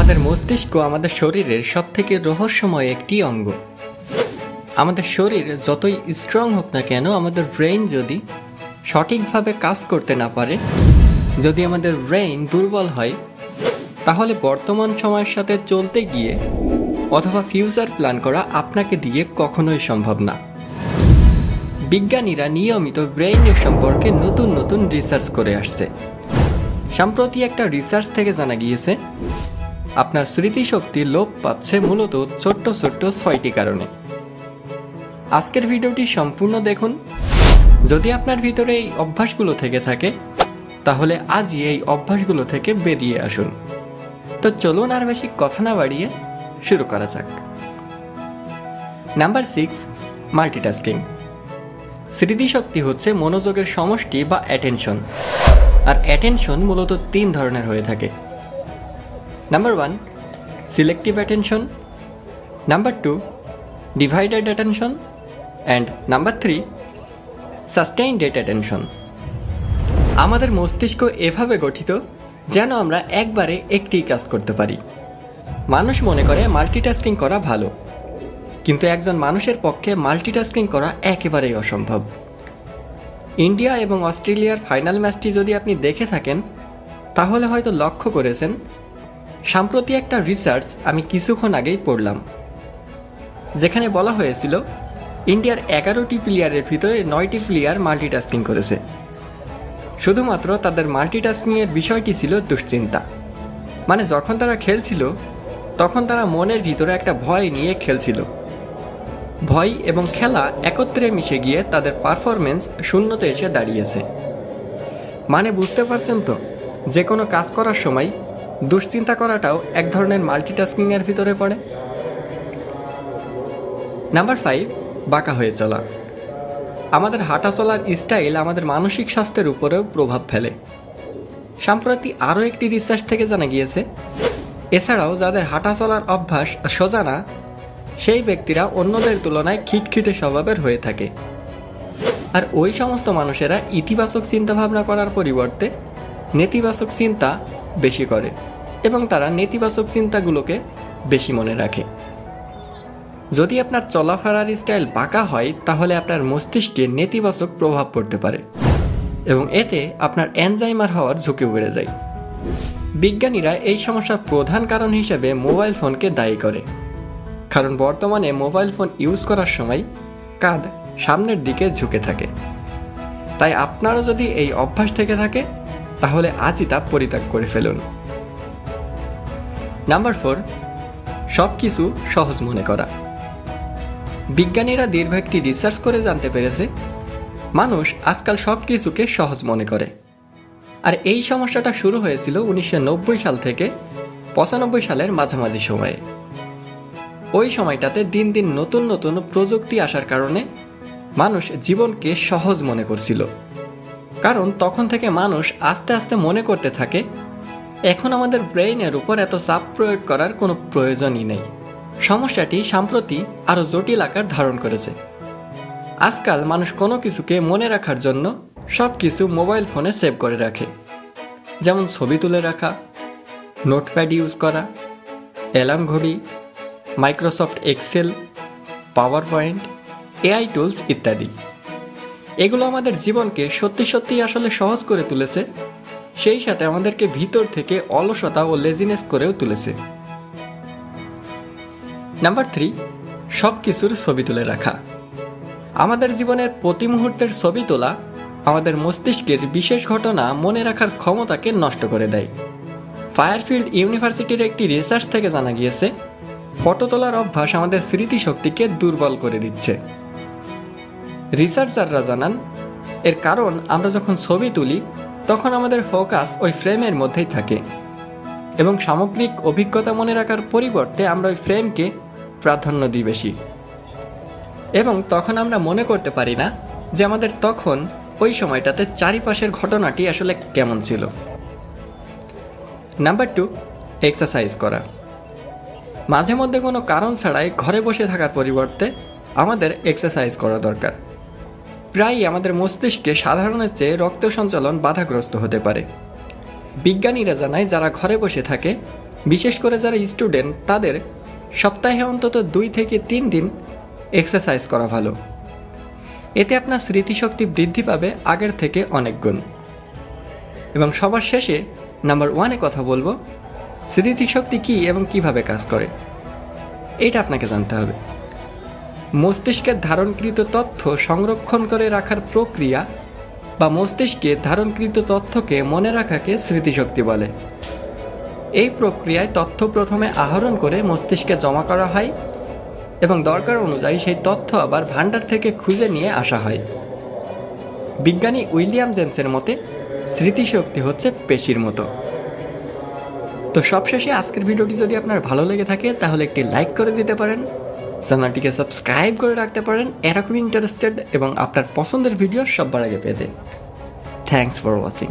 আমাদের মস্তিষ্ক আমাদের শরীরের সবথেকে রহস্যময় একটি অঙ্গ। আমাদের শরীর যতই স্ট্রং হোক না কেন, আমাদের ব্রেইন যদি সঠিকভাবে কাজ করতে না পারে, যদি আমাদের ব্রেইন দুর্বল হয়, তাহলে বর্তমান সময়ের সাথে চলতে গিয়ে অথবা ফিউচার প্ল্যান করা আপনাকে দিয়ে কখনোই সম্ভব না। বিজ্ঞানীরা নিয়মিত ব্রেইনের সম্পর্কে নতুন নতুন রিসার্চ করে আসছে। সম্প্রতি একটা রিসার্চ থেকে জানা গিয়েছে আপনার স্মৃতিশক্তি লোপ পাচ্ছে মূলত ছোট্ট ছোট্ট 6টি কারণে। আজকের ভিডিওটি সম্পূর্ণ দেখুন। যদি আপনার ভিতরে এই অভ্যাসগুলো থেকে থাকে, তাহলে আজই এই অভ্যাসগুলো থেকে বেরিয়ে আসুন। তো চলুন আর বেশি কথা না বাড়িয়ে শুরু করা যাক। Number 6, multitasking. স্মৃতিশক্তি হচ্ছে মনোযোগের সমষ্টি বা অ্যাটেনশন, আর অ্যাটেনশন মূলত 3 ধরনের হয়ে থাকে। Number 1, selective attention. Number 2, divided attention. And number 3, sustained attention. আমাদের মস্তিষ্ক এভাবে গঠিত যেন আমরা একবারে একটি কাজ করতে পারি। মানুষ মনে করে মাল্টিটাস্কিং করা ভালো, কিন্তু একজন মানুষের পক্ষে মাল্টিটাস্কিং করা একেবারেই অসম্ভব। ইন্ডিয়া এবং অস্ট্রেলিয়ার ফাইনাল ম্যাচটি যদি আপনি দেখে থাকেন, তাহলে হয়তো লক্ষ্য করেছেন সম্প্রতি একটা রিসার্চ আমি কিছুক্ষণ আগেই পড়লাম, যেখানে বলা হয়েছিল ইন্ডিয়ার 11টি প্লেয়ারের ভিতরে 9টি প্লেয়ার মাল্টিটাস্কিং করেছে। শুধুমাত্র তাদের মাল্টিটাস্কিংয়ের বিষয়টি ছিল দুশ্চিন্তা। মানে যখন তারা খেলছিল, তখন তারা মনের ভিতরে একটা ভয় নিয়ে খেলছিল। ভয় এবং খেলা একত্রে মিশে গিয়ে তাদের পারফরমেন্স শূন্যতে এসে দাঁড়িয়েছে। মানে বুঝতে পারছেন তো, যে কোনো কাজ করার সময় দুশ্চিন্তা করাটাও এক ধরনের মাল্টিটাস্কিংয়ের ভিতরে পড়ে। নাম্বার 5, বাঁকা হয়ে চলা। আমাদের হাঁটা চলার স্টাইল আমাদের মানসিক স্বাস্থ্যের উপরেও প্রভাব ফেলে। সম্প্রতি আরও একটি রিসার্চ থেকে জানা গিয়েছে, এছাড়াও যাদের হাঁটা চলার অভ্যাস সোজা না, সেই ব্যক্তিরা অন্যদের তুলনায় খিটখিটে স্বভাবের হয়ে থাকে। আর ওই সমস্ত মানুষেরা ইতিবাচক চিন্তাভাবনা করার পরিবর্তে নেতিবাচক চিন্তা বেশি করে, এবং তারা নেতিবাচক চিন্তাগুলোকে বেশি মনে রাখে। যদি আপনার চলাফেরার স্টাইল বাঁকা হয়, তাহলে আপনার মস্তিষ্কে নেতিবাচক প্রভাব পড়তে পারে এবং এতে আপনার অ্যালজাইমার হওয়ার ঝুঁকি বেড়ে যায়। বিজ্ঞানীরা এই সমস্যার প্রধান কারণ হিসেবে মোবাইল ফোনকে দায়ী করে, কারণ বর্তমানে মোবাইল ফোন ইউজ করার সময় কাঁধ সামনের দিকে ঝুঁকে থাকে। তাই আপনারও যদি এই অভ্যাস থেকে থাকে, তাহলে আজই তা পরিত্যাগ করে ফেলুন। নাম্বার 4, সব কিছু সহজ মনে করা। বিজ্ঞানীরা দীর্ঘ একটি রিসার্চ করে জানতে পেরেছে মানুষ আজকাল সব কিছুকে সহজ মনে করে। আর এই সমস্যাটা শুরু হয়েছিল 1990 সাল থেকে 95 সালের মাঝামাঝি সময়ে। ওই সময়টাতে দিন দিন নতুন নতুন প্রযুক্তি আসার কারণে মানুষ জীবনকে সহজ মনে করছিল। কারণ তখন থেকে মানুষ আস্তে আস্তে মনে করতে থাকে, এখন আমাদের ব্রেইনের উপর এত চাপ প্রয়োগ করার কোনো প্রয়োজনই নেই। সমস্যাটি সম্প্রতি আরও জটিল আকার ধারণ করেছে। আজকাল মানুষ কোনো কিছুকে মনে রাখার জন্য সব কিছু মোবাইল ফোনে সেভ করে রাখে, যেমন ছবি তুলে রাখা, নোটপ্যাড ইউজ করা, অ্যালার্ম ঘড়ি, Microsoft Excel, PowerPoint, AI tools ইত্যাদি। এগুলো আমাদের জীবনকে সত্যি সত্যি আসলে সহজ করে তুলেছে, সেই সাথে আমাদেরকে ভিতর থেকে অলসতা ও লেজিনেস করেও তুলেছে। নাম্বার 3, সব কিছুর ছবি তুলে রাখা। আমাদের জীবনের প্রতি মুহূর্তের ছবি তোলা আমাদের মস্তিষ্কের বিশেষ ঘটনা মনে রাখার ক্ষমতাকে নষ্ট করে দেয়। ফায়ারফিল্ড ইউনিভার্সিটির একটি রিসার্চ থেকে জানা গিয়েছে, ফটো তোলার অভ্যাস আমাদের স্মৃতিশক্তিকে দুর্বল করে দিচ্ছে। রিসার্চাররা জানান, এর কারণ আমরা যখন ছবি তুলি, তখন আমাদের ফোকাস ওই ফ্রেমের মধ্যেই থাকে এবং সামগ্রিক অভিজ্ঞতা মনে রাখার পরিবর্তে আমরা ওই ফ্রেমকে প্রাধান্য দিই বেশি, এবং তখন আমরা মনে করতে পারি না যে আমাদের তখন ওই সময়টাতে চারিপাশের ঘটনাটি আসলে কেমন ছিল। নাম্বার 2, এক্সারসাইজ করা। মাঝে মধ্যে কোনো কারণ ছাড়াই ঘরে বসে থাকার পরিবর্তে আমাদের এক্সারসাইজ করা দরকার। প্রায়ই আমাদের মস্তিষ্কে সাধারণের চেয়ে রক্ত সঞ্চালন বাধাগ্রস্ত হতে পারে। বিজ্ঞানীরা জানায়, যারা ঘরে বসে থাকে বিশেষ করে যারা স্টুডেন্ট তাদের সপ্তাহে অন্তত 2 থেকে 3 দিন এক্সারসাইজ করা ভালো। এতে আপনার স্মৃতিশক্তি বৃদ্ধি পাবে আগের থেকে অনেক গুণ। এবং সবার শেষে নাম্বার 1-এ কথা বলবো স্মৃতিশক্তি কী এবং কিভাবে কাজ করে। এটা আপনাকে জানতে হবে। মস্তিষ্কের ধারণকৃত তথ্য সংরক্ষণ করে রাখার প্রক্রিয়া বা মস্তিষ্কে ধারণকৃত তথ্যকে মনে রাখাকে স্মৃতিশক্তি বলে। এই প্রক্রিয়ায় তথ্য প্রথমে আহরণ করে মস্তিষ্কে জমা করা হয় এবং দরকার অনুযায়ী সেই তথ্য আবার ভান্ডার থেকে খুঁজে নিয়ে আসা হয়। বিজ্ঞানী উইলিয়াম জেমসের মতে স্মৃতিশক্তি হচ্ছে পেশির মতো। তো সবশেষে আজকের ভিডিওটি যদি আপনার ভালো লেগে থাকে তাহলে একটি লাইক করে দিতে পারেন, চ্যানেলটিকে সাবস্ক্রাইব করে রাখতে পারেন এরকম ইন্টারেস্টেড এবং আপনার পছন্দের ভিডিও সবার আগে পেতে। Thanks for watching.